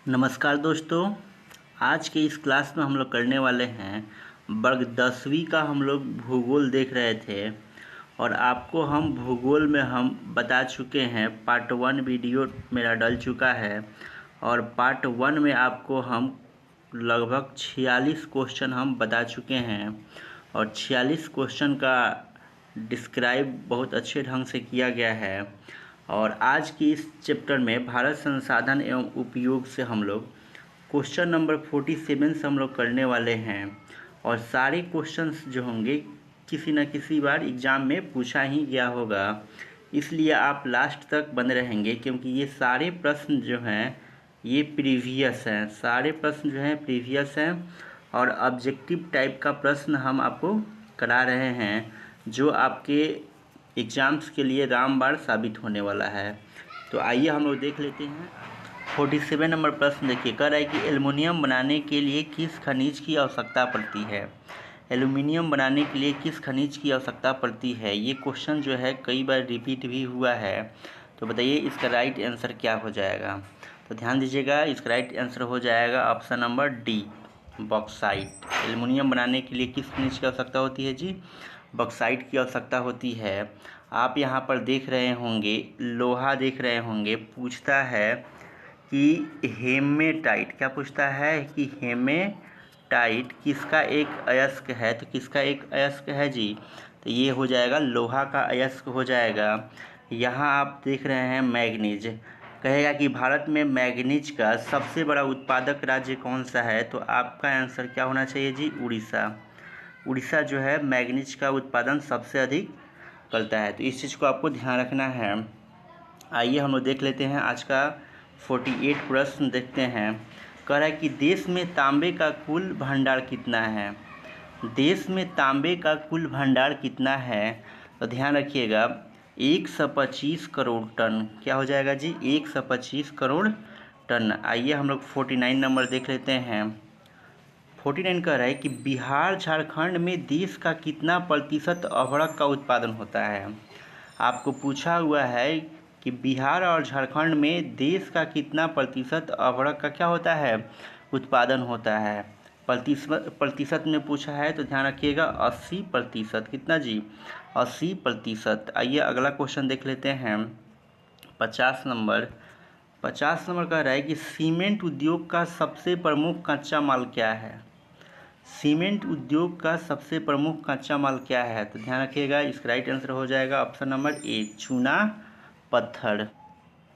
नमस्कार दोस्तों। आज के इस क्लास में हम लोग करने वाले हैं वर्ग 10वीं का। हम लोग भूगोल देख रहे थे और आपको हम भूगोल में हम बता चुके हैं। पार्ट 1 वीडियो मेरा डल चुका है और पार्ट 1 में आपको हम लगभग 46 क्वेश्चन हम बता चुके हैं और 46 क्वेश्चन का डिस्क्राइब बहुत अच्छे ढंग से किया गया है। और आज की इस चैप्टर में भारत संसाधन एवं उपयोग से हम लोग क्वेश्चन नंबर 47 से हम लोग करने वाले हैं। और सारे क्वेश्चंस जो होंगे किसी न किसी बार एग्ज़ाम में पूछा ही गया होगा, इसलिए आप लास्ट तक बने रहेंगे क्योंकि ये सारे प्रश्न जो हैं ये प्रीवियस हैं। सारे प्रश्न जो हैं प्रीवियस हैं और ऑब्जेक्टिव टाइप का प्रश्न हम आपको करा रहे हैं जो आपके एग्ज़ाम्स के लिए रामबाण साबित होने वाला है। तो आइए हम लोग देख लेते हैं। 47 नंबर प्रश्न देखिए, कह रहा है कि एल्युमिनियम बनाने के लिए किस खनिज की आवश्यकता पड़ती है। एल्युमिनियम बनाने के लिए किस खनिज की आवश्यकता पड़ती है, ये क्वेश्चन जो है कई बार रिपीट भी हुआ है। तो बताइए इसका राइट आंसर क्या हो जाएगा। तो ध्यान दीजिएगा, इसका राइट आंसर हो जाएगा option number D, bauxite. Aluminium बनाने के लिए किस खनिज की आवश्यकता होती है जी, बॉक्साइट की आवश्यकता होती है। आप यहाँ पर देख रहे होंगे, लोहा देख रहे होंगे, पूछता है कि हेमेटाइट, क्या पूछता है कि हेमेटाइट किसका एक अयस्क है। तो किसका एक अयस्क है जी, तो ये हो जाएगा लोहा का अयस्क हो जाएगा। यहाँ आप देख रहे हैं मैग्नीज, कहेगा कि भारत में मैग्नीज का सबसे बड़ा उत्पादक राज्य कौन सा है। तो आपका आंसर क्या होना चाहिए जी, उड़ीसा। उड़ीसा जो है मैग्नीज का उत्पादन सबसे अधिक करता है। तो इस चीज़ को आपको ध्यान रखना है। आइए हम लोग देख लेते हैं आज का 48 प्रश्न देखते हैं। कह रहा है कि देश में तांबे का कुल भंडार कितना है। देश में तांबे का कुल भंडार कितना है, तो ध्यान रखिएगा 125 करोड़ टन। क्या हो जाएगा जी, 125 करोड़ टन। आइए हम लोग 49 नंबर देख लेते हैं। 49 कह रहा है कि बिहार झारखंड में देश का कितना प्रतिशत अभ्रक का उत्पादन होता है। आपको पूछा हुआ है कि बिहार और झारखंड में देश का कितना प्रतिशत अभ्रक का क्या होता है, उत्पादन होता है। प्रतिशत में पूछा है तो ध्यान रखिएगा 80%। कितना जी, 80%। आइए अगला क्वेश्चन देख लेते हैं। 50 नंबर कह रहा है कि सीमेंट उद्योग का सबसे प्रमुख कच्चा माल क्या है। सीमेंट उद्योग का सबसे प्रमुख कच्चा माल क्या है, तो ध्यान रखिएगा इसका राइट आंसर हो जाएगा ऑप्शन नंबर ए, चूना पत्थर।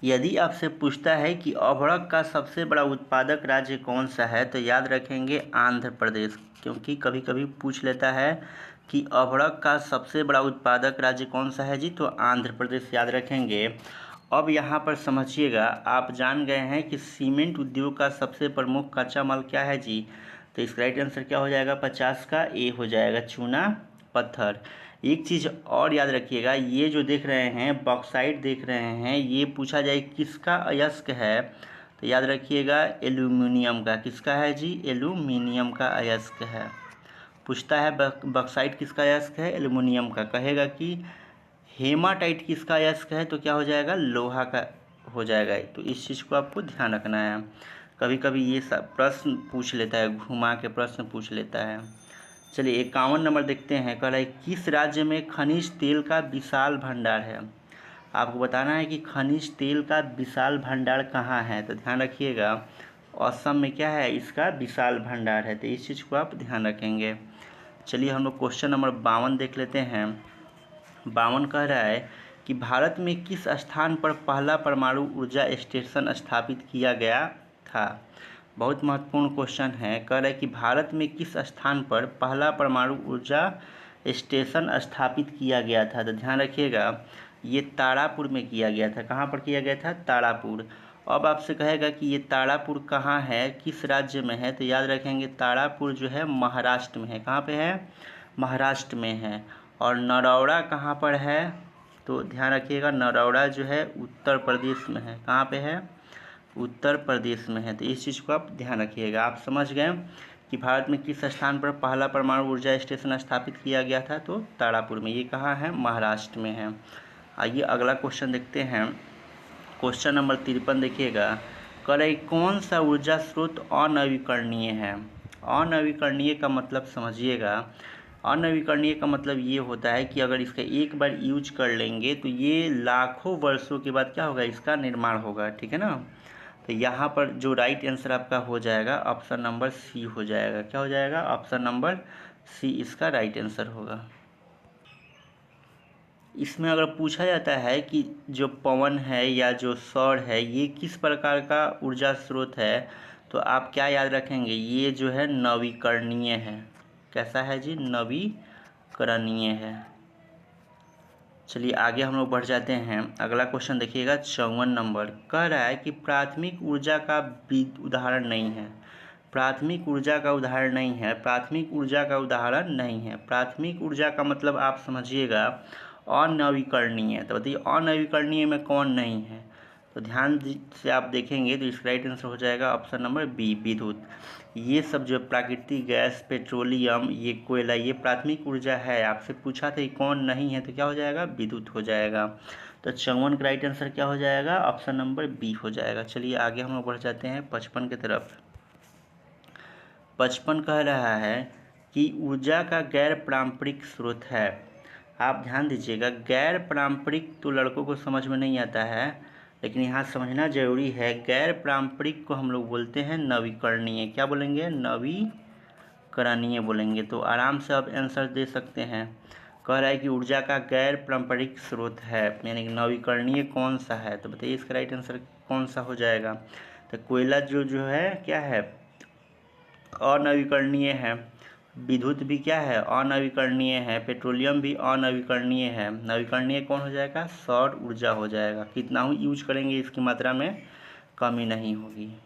यदि आपसे पूछता है कि अभ्रक का सबसे बड़ा उत्पादक राज्य कौन सा है, तो याद रखेंगे आंध्र प्रदेश, क्योंकि कभी कभी पूछ लेता है कि अभ्रक का सबसे बड़ा उत्पादक राज्य कौन सा है जी, तो आंध्र प्रदेश याद रखेंगे। अब यहाँ पर समझिएगा, आप जान गए हैं कि सीमेंट उद्योग का सबसे प्रमुख कच्चा माल क्या है जी, तो इसका राइट आंसर क्या हो जाएगा, 50 का ए हो जाएगा, चूना पत्थर। एक चीज़ और याद रखिएगा, ये जो देख रहे हैं बॉक्साइट देख रहे हैं, ये पूछा जाए किसका अयस्क है, तो याद रखिएगा एल्यूमिनियम का। किसका है जी, एल्यूमिनियम का अयस्क है। पूछता है बॉक्साइट किसका अयस्क है, एल्यूमिनियम का। कहेगा कि हेमाटाइट किसका अयस्क है, तो क्या हो जाएगा, लोहा का हो जाएगा। तो इस चीज़ को आपको ध्यान रखना है। कभी कभी ये सब प्रश्न पूछ लेता है, घुमा के प्रश्न पूछ लेता है। चलिए 51 नंबर देखते हैं। कह रहा है किस राज्य में खनिज तेल का विशाल भंडार है। आपको बताना है कि खनिज तेल का विशाल भंडार कहाँ है, तो ध्यान रखिएगा असम में क्या है, इसका विशाल भंडार है। तो इस चीज़ को आप ध्यान रखेंगे। चलिए हम लोग क्वेश्चन नंबर 52 देख लेते हैं। 52 कह रहा है कि भारत में किस स्थान पर पहला परमाणु ऊर्जा स्टेशन स्थापित किया गया था। बहुत महत्वपूर्ण क्वेश्चन है। कह रहा है कि भारत में किस स्थान पर पहला परमाणु ऊर्जा स्टेशन स्थापित किया गया था, तो ध्यान रखिएगा ये तारापुर में किया गया था। कहाँ पर किया गया था, तारापुर। अब आपसे कहेगा कि ये तारापुर कहाँ है, किस राज्य में है, तो याद रखेंगे तारापुर जो है महाराष्ट्र में है। कहाँ पे है, महाराष्ट्र में है। और नरौड़ा कहाँ पर है, तो ध्यान रखिएगा नरौड़ा जो है उत्तर प्रदेश में है। कहाँ पे है, उत्तर प्रदेश में है। तो इस चीज़ को आप ध्यान रखिएगा। आप समझ गए कि भारत में किस स्थान पर पहला परमाणु ऊर्जा स्टेशन स्थापित किया गया था, तो तारापुर में। ये कहाँ है, महाराष्ट्र में है। आइए अगला क्वेश्चन देखते हैं। क्वेश्चन नंबर 53 देखिएगा। करे कौन सा ऊर्जा स्रोत अनवीकरणीय है। अनवीकरणीय का मतलब समझिएगा, अनवीकरणीय का मतलब ये होता है कि अगर इसका एक बार यूज कर लेंगे तो ये लाखों वर्षों के बाद क्या होगा, इसका निर्माण होगा, ठीक है ना। तो यहाँ पर जो राइट आंसर आपका हो जाएगा ऑप्शन नंबर सी हो जाएगा। क्या हो जाएगा, ऑप्शन नंबर सी इसका राइट आंसर होगा। इसमें अगर पूछा जाता है कि जो पवन है या जो सौर है ये किस प्रकार का ऊर्जा स्रोत है, तो आप क्या याद रखेंगे, ये जो है नवीकरणीय है। कैसा है जी, नवीकरणीय है। चलिए आगे हम लोग बढ़ जाते हैं। अगला क्वेश्चन देखिएगा 54 नंबर, कह रहा है कि प्राथमिक ऊर्जा का उदाहरण नहीं है। प्राथमिक ऊर्जा का उदाहरण नहीं है, प्राथमिक ऊर्जा का उदाहरण नहीं है। प्राथमिक ऊर्जा का मतलब आप समझिएगा अनवीकरणीय। तो बताइए अनवीकरणीय में कौन नहीं है, तो ध्यान से आप देखेंगे तो इसका राइट आंसर हो जाएगा ऑप्शन नंबर बी, विद्युत। ये सब जो प्राकृतिक गैस, पेट्रोलियम, ये कोयला, ये प्राथमिक ऊर्जा है। आपसे पूछा था कि कौन नहीं है, तो क्या हो जाएगा, विद्युत हो जाएगा। तो 54 का राइट आंसर क्या हो जाएगा, ऑप्शन नंबर बी हो जाएगा। चलिए आगे हम लोग बढ़ जाते हैं 55 की तरफ। 55 कह रहा है कि ऊर्जा का गैर पारंपरिक स्रोत है। आप ध्यान दीजिएगा, गैर पारंपरिक तो लड़कों को समझ में नहीं आता है, लेकिन यहाँ समझना जरूरी है। गैर पारंपरिक को हम लोग बोलते हैं नवीकरणीय। क्या बोलेंगे, नवीकरणीय बोलेंगे। तो आराम से आप आंसर दे सकते हैं। कह रहा है कि ऊर्जा का गैर पारंपरिक स्रोत है, यानी कि नवीकरणीय कौन सा है, तो बताइए इसका राइट आंसर कौन सा हो जाएगा। तो कोयला जो है क्या है, अनवीकरणीय है। विद्युत भी क्या है, अनवीकरणीय है। पेट्रोलियम भी अनवीकरणीय है। नवीकरणीय कौन हो जाएगा, सौर ऊर्जा हो जाएगा। कितना ही यूज करेंगे इसकी मात्रा में कमी नहीं होगी।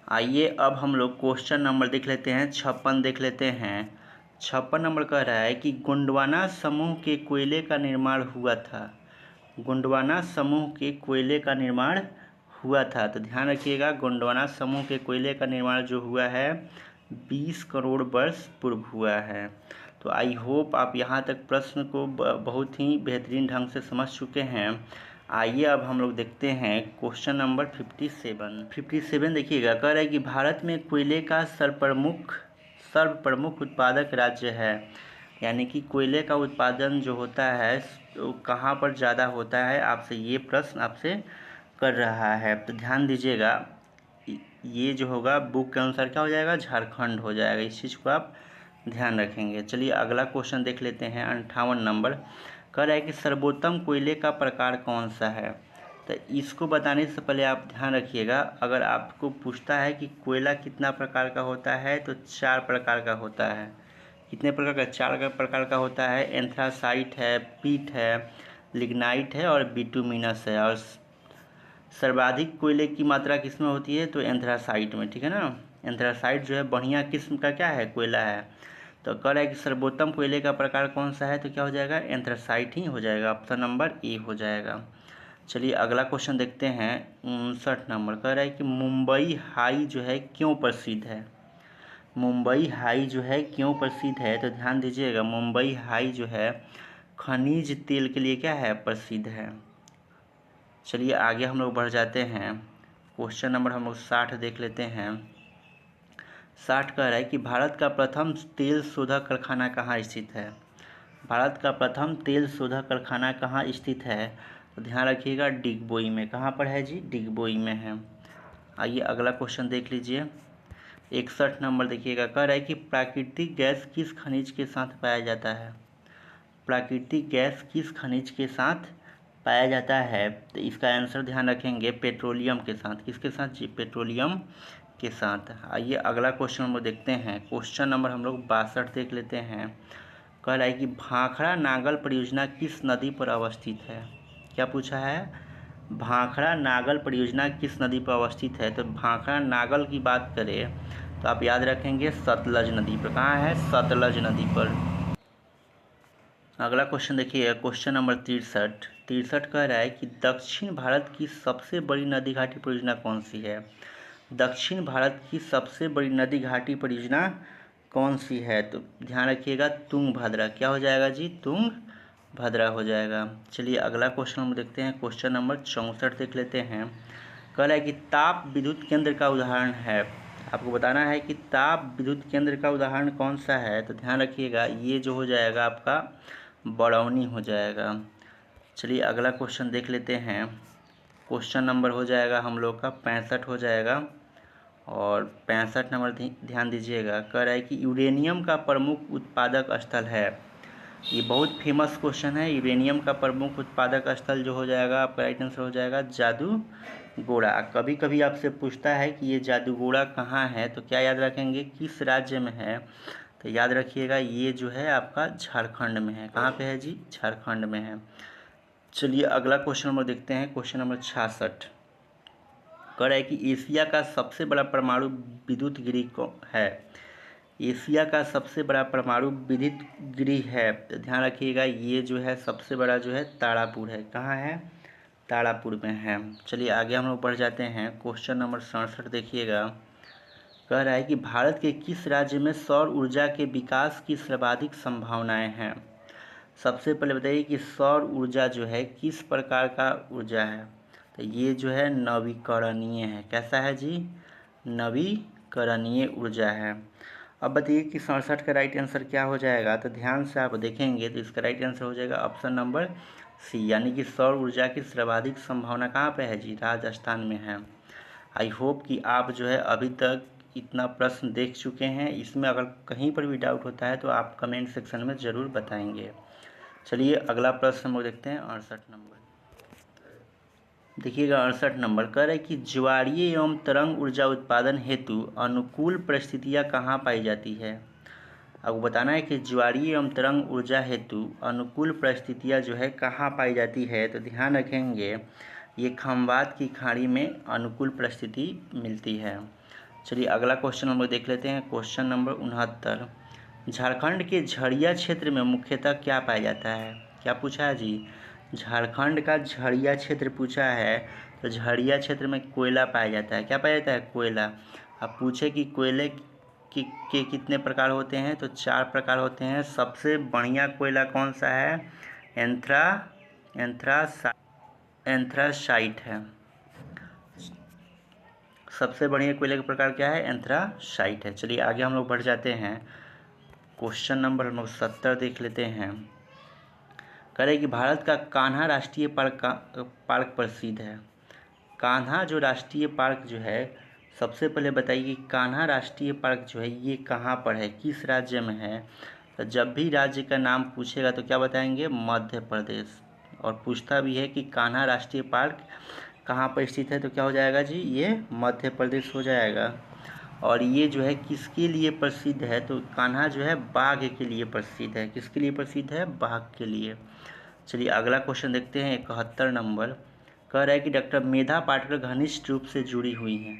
आइए अब हम लोग क्वेश्चन नंबर देख लेते हैं, 56 देख लेते हैं। 56 नंबर कह रहा है कि गोंडवाना समूह के कोयले का निर्माण हुआ था। गोंडवाना समूह के कोयले का निर्माण हुआ था। तो ध्यान रखिएगा, गोंडवाना समूह के कोयले का निर्माण जो हुआ है 20 करोड़ वर्ष पूर्व हुआ है। तो आई होप आप यहाँ तक प्रश्न को बहुत ही बेहतरीन ढंग से समझ चुके हैं। आइए अब हम लोग देखते हैं क्वेश्चन नंबर 57 देखिएगा, कह रहा है कि भारत में कोयले का सर्वप्रमुख उत्पादक राज्य है। यानी कि कोयले का उत्पादन जो होता है तो कहाँ पर ज़्यादा होता है, आपसे ये प्रश्न आपसे कर रहा है। तो ध्यान दीजिएगा, ये जो होगा बुक के अनुसार क्या हो जाएगा, झारखंड हो जाएगा। इस चीज़ को आप ध्यान रखेंगे। चलिए अगला क्वेश्चन देख लेते हैं 58 नंबर, कह रहा है कि सर्वोत्तम कोयले का प्रकार कौन सा है। तो इसको बताने से पहले आप ध्यान रखिएगा, अगर आपको पूछता है कि कोयला कितना प्रकार का होता है, तो 4 प्रकार का होता है। कितने प्रकार का, 4 प्रकार का होता है। एंथ्रासाइट है, पीट है, लिग्नाइट है और बिटुमिनस है। और सर्वाधिक कोयले की मात्रा किस में होती है, तो एंथ्रासाइट में, ठीक है ना। एंथ्रासाइट जो है बढ़िया किस्म का क्या है, कोयला है। तो कह रहा है कि सर्वोत्तम कोयले का प्रकार कौन सा है, तो क्या हो जाएगा, एंथ्रासाइट ही हो जाएगा। ऑप्शन नंबर ए हो जाएगा। चलिए अगला क्वेश्चन देखते हैं 59 नंबर, कह रहा है कि मुंबई हाई जो है क्यों प्रसिद्ध है। मुंबई हाई जो है क्यों प्रसिद्ध है, तो ध्यान दीजिएगा, मुंबई हाई जो है खनिज तेल के लिए क्या है, प्रसिद्ध है। चलिए आगे हम लोग बढ़ जाते हैं। क्वेश्चन नंबर हम लोग 60 देख लेते हैं। 60 कह रहा है कि भारत का प्रथम तेल शोधक कारखाना कहाँ स्थित है। भारत का प्रथम तेल शोधक कारखाना कहाँ स्थित है, तो ध्यान रखिएगा डिगबोई में। कहाँ पर है जी, डिगबोई में है। आइए अगला क्वेश्चन देख लीजिए 61 नंबर देखिएगा, कह रहा है कि प्राकृतिक गैस किस खनिज के साथ पाया जाता है। प्राकृतिक गैस किस खनिज के साथ पाया जाता है, तो इसका आंसर ध्यान रखेंगे पेट्रोलियम के साथ। किसके साथ जी, पेट्रोलियम के साथ। आइए अगला क्वेश्चन हम लोग देखते हैं। क्वेश्चन नंबर हम लोग 62 देख लेते हैं। कह रहा है कि भाखड़ा नागल परियोजना किस नदी पर अवस्थित है। क्या पूछा है, भाखड़ा नागल परियोजना किस नदी पर अवस्थित है। तो भाखड़ा नागल की बात करें तो आप याद रखेंगे सतलज नदी पर। कहाँ है, सतलज नदी पर। अगला क्वेश्चन देखिए क्वेश्चन नंबर 63 कह रहा है कि दक्षिण भारत की सबसे बड़ी नदी घाटी परियोजना कौन सी है। दक्षिण भारत की सबसे बड़ी नदी घाटी परियोजना कौन सी है, तो ध्यान रखिएगा तुंगभद्रा। क्या हो जाएगा जी, तुंगभद्रा हो जाएगा। चलिए अगला क्वेश्चन हम देखते हैं। क्वेश्चन नंबर 64 देख लेते हैं। कह रहा है कि ताप विद्युत केंद्र का उदाहरण है। आपको बताना है कि ताप विद्युत केंद्र का उदाहरण कौन सा है। तो ध्यान रखिएगा, ये जो हो जाएगा आपका बरौनी हो जाएगा। चलिए अगला क्वेश्चन देख लेते हैं। क्वेश्चन नंबर हो जाएगा हम लोग का 65 हो जाएगा। और 65 नंबर ध्यान दीजिएगा, कह रहा है कि यूरेनियम का प्रमुख उत्पादक स्थल है। ये बहुत फेमस क्वेश्चन है। यूरेनियम का प्रमुख उत्पादक स्थल जो हो जाएगा आपका राइट आंसर हो जाएगा जादूगोड़ा। कभी कभी आपसे पूछता है कि ये जादूगोड़ा कहाँ है, तो क्या याद रखेंगे, किस राज्य में है। तो याद रखिएगा ये जो है आपका झारखंड में है। कहाँ पे है जी, झारखंड में है। चलिए अगला क्वेश्चन नंबर देखते हैं। क्वेश्चन नंबर 66 कह रहा है कि एशिया का सबसे बड़ा परमाणु विद्युत गृह को है। एशिया का सबसे बड़ा परमाणु विद्युत गृह है। तो ध्यान रखिएगा ये जो है सबसे बड़ा जो है तारापुर है। कहाँ है, तारापुर में है। चलिए आगे हम लोग बढ़ जाते हैं। क्वेश्चन नंबर 67 देखिएगा, कह रहा है कि भारत के किस राज्य में सौर ऊर्जा के विकास की सर्वाधिक संभावनाएं हैं। सबसे पहले बताइए कि सौर ऊर्जा जो है किस प्रकार का ऊर्जा है। तो ये जो है नवीकरणीय है। कैसा है जी, नवीकरणीय ऊर्जा है। अब बताइए कि 67 का राइट आंसर क्या हो जाएगा। तो ध्यान से आप देखेंगे तो इसका राइट आंसर हो जाएगा ऑप्शन नंबर सी, यानी कि सौर ऊर्जा की सर्वाधिक संभावना कहाँ पे है जी, राजस्थान में है। आई होप कि आप जो है अभी तक इतना प्रश्न देख चुके हैं। इसमें अगर कहीं पर भी डाउट होता है तो आप कमेंट सेक्शन में ज़रूर बताएंगे। चलिए अगला प्रश्न हम लोग देखते हैं 68 नंबर। देखिएगा 68 नंबर कह रहा है कि ज्वारीय एवं तरंग ऊर्जा उत्पादन हेतु अनुकूल परिस्थितियाँ कहाँ पाई जाती है। आपको बताना है कि ज्वारीय एवं तरंग ऊर्जा हेतु अनुकूल परिस्थितियाँ जो है कहाँ पाई जाती है। तो ध्यान रखेंगे ये खंबात की खाड़ी में अनुकूल परिस्थिति मिलती है। चलिए अगला क्वेश्चन हम लोग देख लेते हैं। क्वेश्चन नंबर 69 झारखंड के झरिया क्षेत्र में मुख्यतः क्या पाया जाता है। क्या पूछा है जी, झारखंड का झरिया क्षेत्र पूछा है। तो झरिया क्षेत्र में कोयला पाया जाता है। क्या पाया जाता है, कोयला। अब पूछे कि कोयले के कितने प्रकार होते हैं, तो 4 प्रकार होते हैं। सबसे बढ़िया कोयला कौन सा है, एंथ्रासाइट है। सबसे बढ़िया कोयले का प्रकार क्या है, एंथ्रासाइट है। चलिए आगे हम लोग बढ़ जाते हैं। क्वेश्चन नंबर हम लोग 70 देख लेते हैं। कह रहे कि भारत का कान्हा राष्ट्रीय पार्क प्रसिद्ध है। कान्हा जो राष्ट्रीय पार्क जो है, सबसे पहले बताइए कि कान्हा राष्ट्रीय पार्क जो है ये कहाँ पर है, किस राज्य में है। तो जब भी राज्य का नाम पूछेगा तो क्या बताएंगे, मध्य प्रदेश। और पूछता भी है कि कान्हा राष्ट्रीय पार्क कहाँ पर स्थित है, तो क्या हो जाएगा जी, ये मध्य प्रदेश हो जाएगा। और ये जो है किसके लिए प्रसिद्ध है, तो कान्हा जो है बाघ के लिए प्रसिद्ध है। किसके लिए प्रसिद्ध है, बाघ के लिए। चलिए अगला क्वेश्चन देखते हैं 71 नंबर। कह रहा है कि डॉक्टर मेधा पाटकर घनिष्ठ रूप से जुड़ी हुई हैं।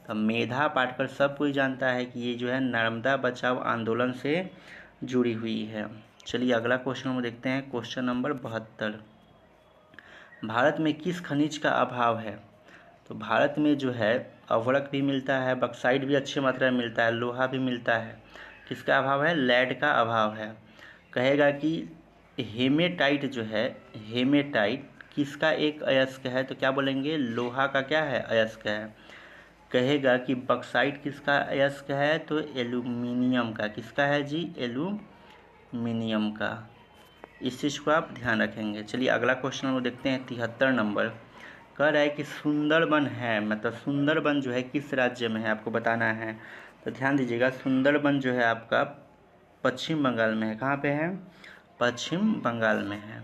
तो मेधा पाटकर सब कोई जानता है कि ये जो है नर्मदा बचाओ आंदोलन से जुड़ी हुई है। चलिए अगला क्वेश्चन हम देखते हैं। क्वेश्चन नंबर 72 भारत में किस खनिज का अभाव है। तो भारत में जो है अवरक भी मिलता है, बक्साइट भी अच्छी मात्रा में मिलता है, लोहा भी मिलता है। किसका अभाव है, लेड का अभाव है। कहेगा कि हेमेटाइट जो है, हेमेटाइट किसका एक अयस्क है, तो क्या बोलेंगे, लोहा का क्या है, अयस्क है। कहेगा कि बक्साइट किसका अयस्क है, तो एल्यूमिनियम का। किसका है जी, एल्यूमिनियम का। इस चीज़ को आप ध्यान रखेंगे। चलिए अगला क्वेश्चन हम देखते हैं 73 नंबर। कह रहा है कि सुंदरबन है, मतलब सुंदरबन जो है किस राज्य में है, आपको बताना है। तो ध्यान दीजिएगा, सुंदरबन जो है आपका पश्चिम बंगाल में है। कहाँ पे है, पश्चिम बंगाल में है।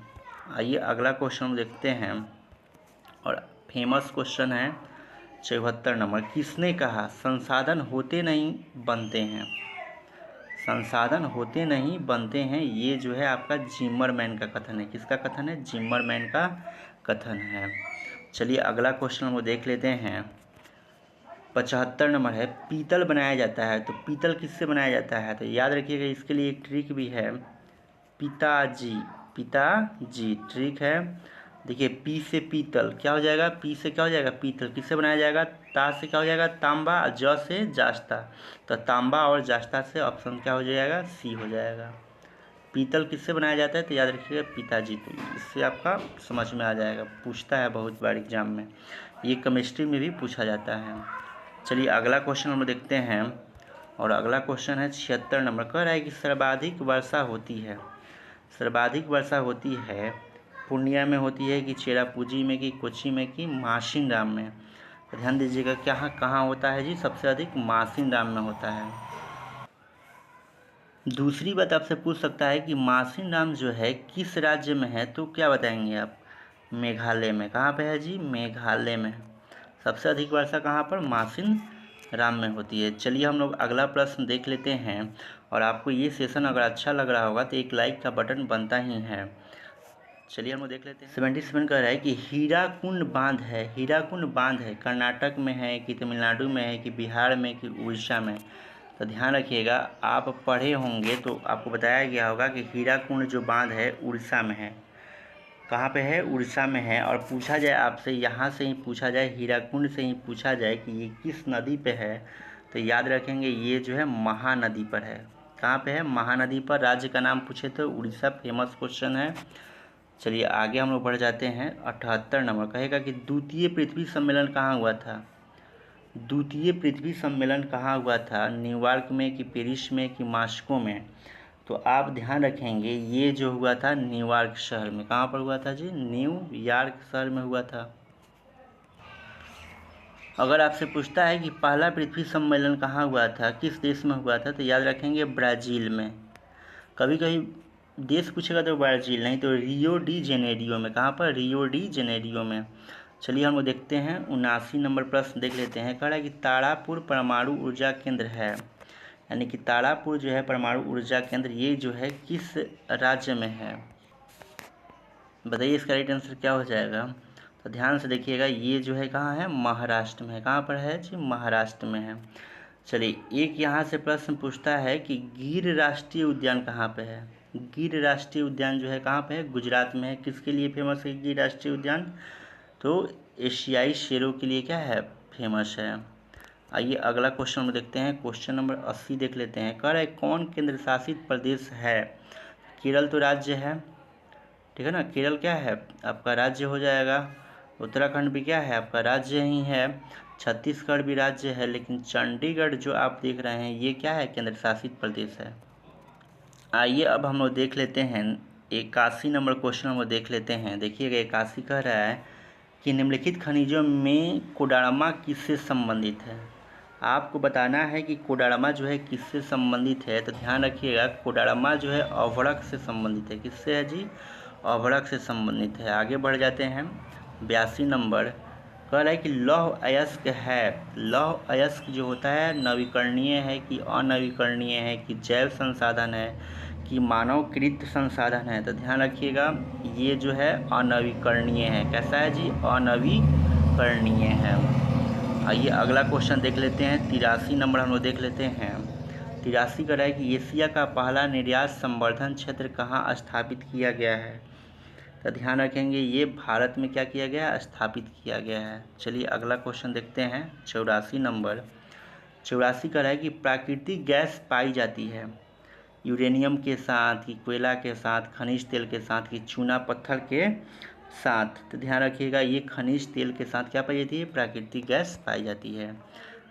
आइए अगला क्वेश्चन हम देखते हैं, और फेमस क्वेश्चन है 74 नंबर। किसने कहा संसाधन होते नहीं बनते हैं। संसाधन होते नहीं बनते हैं, ये जो है आपका जिमरमैन का कथन है। किसका कथन है, जिमरमैन का कथन है। चलिए अगला क्वेश्चन हम देख लेते हैं। 75 नंबर है, पीतल बनाया जाता है। तो पीतल किससे बनाया जाता है, तो याद रखिएगा इसके लिए एक ट्रिक भी है, पिताजी। पिताजी ट्रिक है। देखिए पी से पीतल क्या हो जाएगा, पी से क्या हो जाएगा, पीतल। किससे बनाया जाएगा, ता से क्या हो जाएगा, तांबा। ज से जास्ता। तो तांबा और जास्ता से ऑप्शन क्या हो जाएगा, सी हो जाएगा। पीतल किससे बनाया जाता है, तो याद रखिएगा पिताजी। तो इससे आपका समझ में आ जाएगा, पूछता है बहुत बार एग्जाम में ये केमिस्ट्री में भी पूछा जाता है। चलिए अगला क्वेश्चन हम देखते हैं, और अगला क्वेश्चन है 76 नंबर। कह रहा है कि सर्वाधिक वर्षा होती है, सर्वाधिक वर्षा होती है पूर्णिया में होती है कि चेरापूंजी में कि कोच्चि में कि मासिनराम में। तो ध्यान दीजिएगा क्या कहाँ होता है जी, सबसे अधिक मासिनराम में होता है। दूसरी बात आपसे पूछ सकता है कि मासिनराम जो है किस राज्य में है, तो क्या बताएंगे आप, मेघालय में। कहाँ पे है जी, मेघालय में। सबसे अधिक वर्षा कहाँ पर, मासिनराम में होती है। चलिए हम लोग अगला प्रश्न देख लेते हैं, और आपको ये सेशन अगर अच्छा लग रहा होगा तो एक लाइक का बटन बनता ही है। चलिए हम लोग देख लेते हैं। 77 कह रहा है कि हीराकुंड बांध है, हीराकुंड बांध है कर्नाटक में है कि तमिलनाडु में है कि बिहार में कि उड़ीसा में। तो ध्यान रखिएगा, आप पढ़े होंगे तो आपको बताया गया होगा कि हीराकुंड जो बांध है उड़ीसा में है। कहाँ पे है, उड़ीसा में है। और पूछा जाए आपसे, यहाँ से ही पूछा जाए, हीराकुंड से ही पूछा जाए कि ये किस नदी पे है, तो याद रखेंगे ये जो है महानदी पर है। कहाँ पे है, महानदी पर। राज्य का नाम पूछे तो उड़ीसा, फेमस क्वेश्चन है। चलिए आगे हम लोग बढ़ जाते हैं। 78 नंबर कहेगा कि द्वितीय पृथ्वी सम्मेलन कहाँ हुआ था, द्वितीय पृथ्वी सम्मेलन कहाँ हुआ था, न्यूयॉर्क में कि पेरिस में कि मॉस्को में। तो आप ध्यान रखेंगे ये जो हुआ था न्यूयॉर्क शहर में। कहाँ पर हुआ था जी, न्यूयॉर्क शहर में हुआ था। अगर आपसे पूछता है कि पहला पृथ्वी सम्मेलन कहाँ हुआ था, किस देश में हुआ था, तो याद रखेंगे ब्राज़ील में। कभी कभी देश पूछेगा तो ब्राज़ील, नहीं तो रियो डी जेनेरियो में। कहाँ पर, रियो डी जेनेरियो में। चलिए हम लोग देखते हैं 79 नंबर प्रश्न देख लेते हैं। कह रहा है कि तारापुर परमाणु ऊर्जा केंद्र है, यानी कि तारापुर जो है परमाणु ऊर्जा केंद्र, ये जो है किस राज्य में है, बताइए इसका राइट आंसर क्या हो जाएगा। तो ध्यान से देखिएगा, ये जो है कहाँ है, महाराष्ट्र में है। कहाँ पर है जी, महाराष्ट्र में है। चलिए एक यहाँ से प्रश्न पूछता है कि गिर राष्ट्रीय उद्यान कहाँ पे है। गिर राष्ट्रीय उद्यान जो है कहाँ पे है, गुजरात में है। किसके लिए फेमस है गिर राष्ट्रीय उद्यान, तो एशियाई शेरों के लिए क्या है, फेमस है। आइए अगला क्वेश्चन में देखते हैं, क्वेश्चन नंबर 80 देख लेते हैं। कह रहा है कौन केंद्र शासित प्रदेश है। केरल तो राज्य है, ठीक है ना, केरल क्या है आपका राज्य हो जाएगा। उत्तराखंड भी क्या है आपका राज्य ही है। छत्तीसगढ़ भी राज्य है, लेकिन चंडीगढ़ जो आप देख रहे हैं ये क्या है, केंद्र शासित प्रदेश है। आइए अब हम लोग देख लेते हैं 81 नंबर क्वेश्चन हम लोग देख लेते हैं। देखिएगा 81 कह रहा है कि निम्नलिखित खनिजों में कोडारमा किससे संबंधित है। आपको बताना है कि कोडारमा जो है किससे संबंधित है। तो ध्यान रखिएगा कोडारमा जो है अभ्रक से संबंधित है। किससे है जी, अभ्रक से संबंधित है। आगे बढ़ जाते हैं 82 नंबर। कह रहा है कि लौह अयस्क है, लौह अयस्क जो होता है नवीकरणीय है कि अनवीकरणीय है कि जैव संसाधन है कि मानवकृत संसाधन है। तो ध्यान रखिएगा ये जो है अनवीकरणीय है। कैसा है जी, अनवीकरणीय है। आइए अगला क्वेश्चन देख लेते हैं। 83 नंबर हम लोग देख लेते हैं। 83 का है कि एशिया का पहला निर्यात संवर्धन क्षेत्र कहाँ स्थापित किया गया है। तो ध्यान रखेंगे ये भारत में क्या किया गया है, स्थापित किया गया है। चलिए अगला क्वेश्चन देखते हैं 84 नंबर। 84 का है कि प्राकृतिक गैस पाई जाती है यूरेनियम के साथ कि कोयला के साथ, खनिज तेल के साथ कि चूना पत्थर के साथ। तो ध्यान रखिएगा ये खनिज तेल के साथ क्या पाई जाती है, प्राकृतिक गैस पाई जाती है।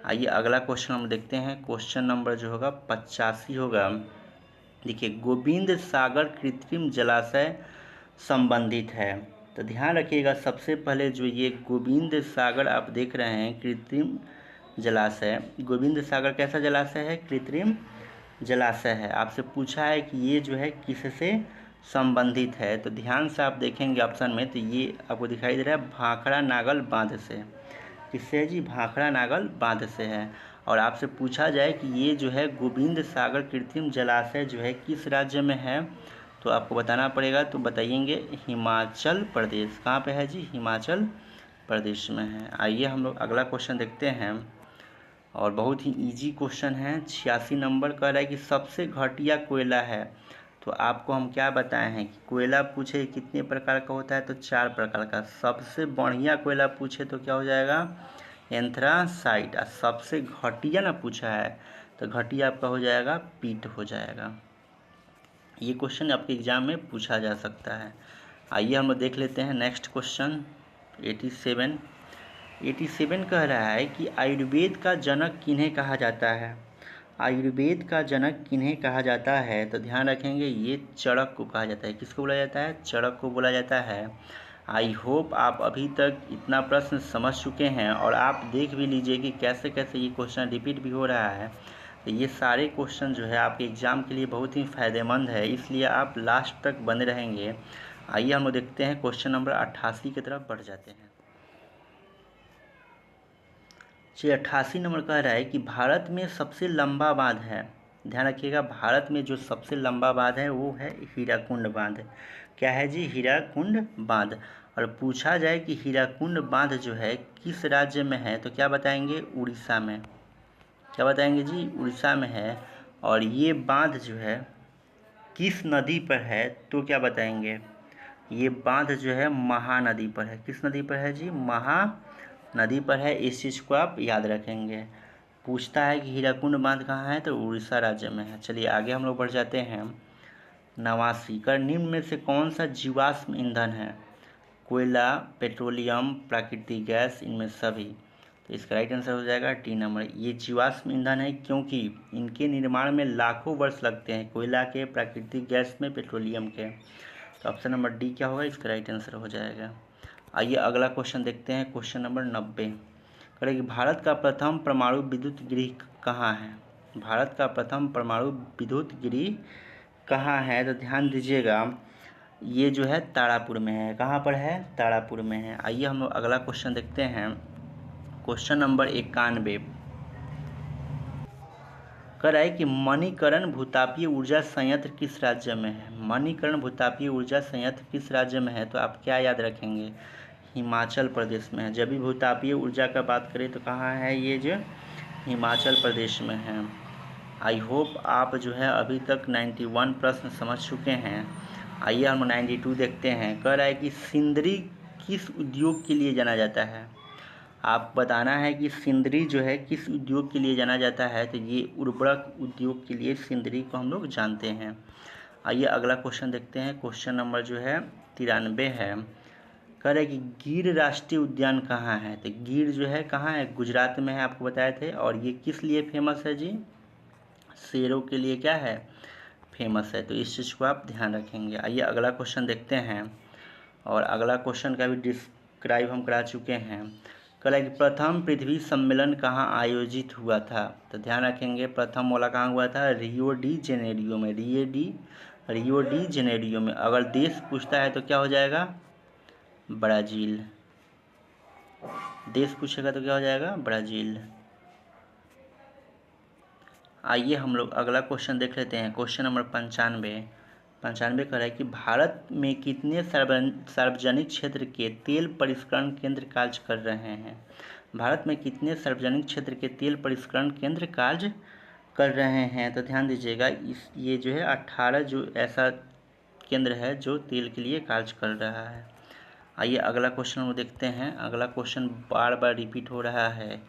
आइए अगला क्वेश्चन हम देखते हैं। क्वेश्चन नंबर जो होगा 85 होगा। देखिए गोविंद सागर कृत्रिम जलाशय संबंधित है। तो ध्यान रखिएगा सबसे पहले जो ये गोविंद सागर आप देख रहे हैं कृत्रिम जलाशय, गोविंद सागर कैसा जलाशय है, कृत्रिम जलाशय है। आपसे पूछा है कि ये जो है किससे संबंधित है। तो ध्यान से आप देखेंगे ऑप्शन में, तो ये आपको दिखाई दे रहा है भाखड़ा नागल बांध से। किससे है जी, भाखड़ा नागल बांध से है। और आपसे पूछा जाए कि ये जो है गोविंद सागर कृत्रिम जलाशय जो है किस राज्य में है, तो आपको बताना पड़ेगा। तो बताइएंगे हिमाचल प्रदेश। कहाँ पे है जी, हिमाचल प्रदेश में है। आइए हम लोग अगला क्वेश्चन देखते हैं, और बहुत ही इजी क्वेश्चन है। 86 नंबर कह रहा है कि सबसे घटिया कोयला है। तो आपको हम क्या बताए हैं कि कोयला पूछे कितने प्रकार का होता है, तो 4 प्रकार का। सबसे बढ़िया कोयला पूछे तो क्या हो जाएगा, एंथ्रासाइट। और सबसे घटिया ना पूछा है तो घटिया आपका हो जाएगा पीट हो जाएगा। ये क्वेश्चन आपके एग्जाम में पूछा जा सकता है। आइए हम लोग देख लेते हैं नेक्स्ट क्वेश्चन 87। 87 कह रहा है कि आयुर्वेद का जनक किन्हें कहा जाता है। आयुर्वेद का जनक किन्हें कहा जाता है, तो ध्यान रखेंगे ये चरक को कहा जाता है। किसको बोला जाता है? चरक को बोला जाता है। आई होप आप अभी तक इतना प्रश्न समझ चुके हैं और आप देख भी लीजिए कि कैसे कैसे ये क्वेश्चन रिपीट भी हो रहा है। तो ये सारे क्वेश्चन जो है आपके एग्ज़ाम के लिए बहुत ही फ़ायदेमंद है, इसलिए आप लास्ट तक बने रहेंगे। आइए हम लोग देखते हैं क्वेश्चन नंबर 88 की तरफ बढ़ जाते हैं। चलिए 88 नंबर कह रहा है कि भारत में सबसे लंबा बांध है। ध्यान रखिएगा, भारत में जो सबसे लंबा बांध है वो है हीराकुंड बांध। क्या है जी? हीराकुंड बांध। और पूछा जाए कि हीराकुंड बांध जो है किस राज्य में है, तो क्या बताएंगे? उड़ीसा में। क्या बताएंगे जी? उड़ीसा में है। और ये बांध जो है किस नदी पर है, तो क्या बताएंगे? ये बांध जो है महानदी पर है। किस नदी पर है जी? महानदी पर है। इस चीज़ को आप याद रखेंगे। पूछता है कि हीराकुंड बांध कहाँ है, तो उड़ीसा राज्य में है। चलिए आगे हम लोग बढ़ जाते हैं। 89 कर निम्न में से कौन सा जीवाश्म ईंधन है? कोयला, पेट्रोलियम, प्राकृतिक गैस, इनमें सभी। तो इसका राइट आंसर हो जाएगा टी नंबर। ये जीवाश्म ईंधन है क्योंकि इनके निर्माण में लाखों वर्ष लगते हैं। कोयला के, प्राकृतिक गैस में, पेट्रोलियम के। तो ऑप्शन नंबर डी क्या होगा? इसका राइट आंसर हो जाएगा। आइए अगला क्वेश्चन देखते हैं। क्वेश्चन नंबर 90 करें कि भारत का प्रथम परमाणु विद्युत गृह कहाँ है? भारत का प्रथम परमाणु विद्युत गृह कहाँ है? तो ध्यान दीजिएगा, ये जो है तारापुर में है। कहाँ पर है? तारापुर में है। आइए हम लोग अगला क्वेश्चन देखते हैं। क्वेश्चन नंबर 91 कर रहा है कि मणिकरण भूतापीय ऊर्जा संयंत्र किस राज्य में है? मणिकरण भूतापीय ऊर्जा संयंत्र किस राज्य में है, तो आप क्या याद रखेंगे? हिमाचल प्रदेश में है। जब भी भूतापीय ऊर्जा का बात करें तो कहाँ है ये? जो हिमाचल प्रदेश में है। आई होप आप जो है अभी तक 91 प्रश्न समझ चुके हैं। आइए हम 92 देखते हैं। कह रहा है कि सिंदरी किस उद्योग के लिए जाना जाता है? आप बताना है कि सिंदरी जो है किस उद्योग के लिए जाना जाता है, तो ये उर्वरक उद्योग के लिए सिंदरी को हम लोग जानते हैं। आइए अगला क्वेश्चन देखते हैं। क्वेश्चन नंबर जो है 93 है। कह रहे कि गिर राष्ट्रीय उद्यान कहाँ है? तो गिर जो है कहाँ है? गुजरात में है, आपको बताए थे। और ये किस लिए फेमस है जी? शेरों के लिए क्या है? फेमस है। तो इस चीज़ को आप ध्यान रखेंगे। आइए अगला क्वेश्चन देखते हैं। और अगला क्वेश्चन का भी डिस्क्राइब हम करा चुके हैं। कल कि प्रथम पृथ्वी सम्मेलन कहाँ आयोजित हुआ था? तो ध्यान रखेंगे, प्रथम वाला कहाँ हुआ था? रियो डी जेनेरियो में। रियो डी जेनेरियो में। अगर देश पूछता है तो क्या हो जाएगा? ब्राज़ील। देश पूछेगा तो क्या हो जाएगा? ब्राज़ील। आइए हम लोग अगला क्वेश्चन देख लेते हैं। क्वेश्चन नंबर 95 कह रहा है कि भारत में कितने सार्वजनिक क्षेत्र के तेल परिष्करण केंद्र कार्य कर रहे हैं? भारत में कितने सार्वजनिक क्षेत्र के तेल परिष्करण केंद्र कार्य कर रहे हैं? तो ध्यान दीजिएगा, ये जो है 18 जो ऐसा केंद्र है जो तेल के लिए कार्य कर रहा है। आइए अगला क्वेश्चन वो देखते हैं। अगला क्वेश्चन बार बार रिपीट हो रहा है।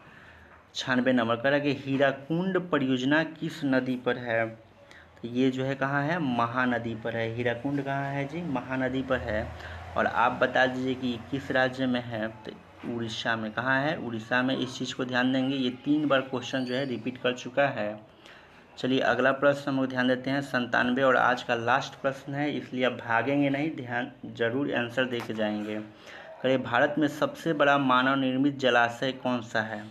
96 नंबर का कि हीराकुंड परियोजना किस नदी पर है? तो ये जो है कहाँ है? महानदी पर है। हीराकुंड कहाँ है जी? महानदी पर है। और आप बता दीजिए कि किस राज्य में है? तो उड़ीसा में। कहाँ है? उड़ीसा में। इस चीज़ को ध्यान देंगे, ये 3 बार क्वेश्चन जो है रिपीट कर चुका है। चलिए अगला प्रश्न हम लोग ध्यान देते हैं। 97 और आज का लास्ट प्रश्न है, इसलिए आप भागेंगे नहीं, ध्यान जरूर आंसर दे के जाएंगे। कहिए भारत में सबसे बड़ा मानव निर्मित जलाशय कौन सा है?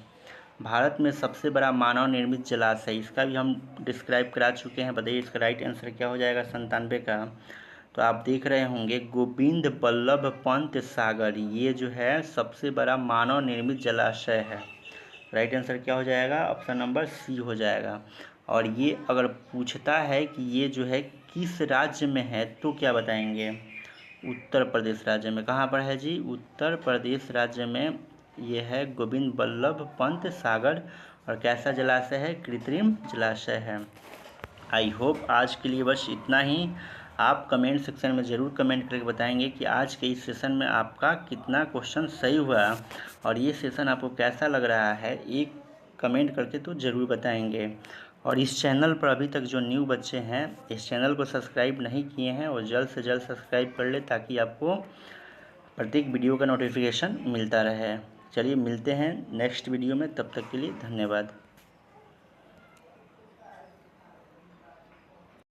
भारत में सबसे बड़ा मानव निर्मित जलाशय, इसका भी हम डिस्क्राइब करा चुके हैं। बताइए इसका राइट आंसर क्या हो जाएगा 97 का? तो आप देख रहे होंगे गोविंद बल्लभ पंत सागर, ये जो है सबसे बड़ा मानव निर्मित जलाशय है। राइट आंसर क्या हो जाएगा? ऑप्शन नंबर सी हो जाएगा। और ये अगर पूछता है कि ये जो है किस राज्य में है, तो क्या बताएंगे? उत्तर प्रदेश राज्य में। कहाँ पर है जी? उत्तर प्रदेश राज्य में ये है गोविंद बल्लभ पंत सागर। और कैसा जलाशय है? कृत्रिम जलाशय है। आई होप आज के लिए बस इतना ही। आप कमेंट सेक्शन में ज़रूर कमेंट करके बताएंगे कि आज के इस सेशन में आपका कितना क्वेश्चन सही हुआ और ये सेशन आपको कैसा लग रहा है, एक कमेंट करके तो ज़रूर बताएंगे। और इस चैनल पर अभी तक जो न्यू बच्चे हैं इस चैनल को सब्सक्राइब नहीं किए हैं और जल्द से जल्द सब्सक्राइब कर ले, ताकि आपको प्रत्येक वीडियो का नोटिफिकेशन मिलता रहे। चलिए मिलते हैं नेक्स्ट वीडियो में, तब तक के लिए धन्यवाद।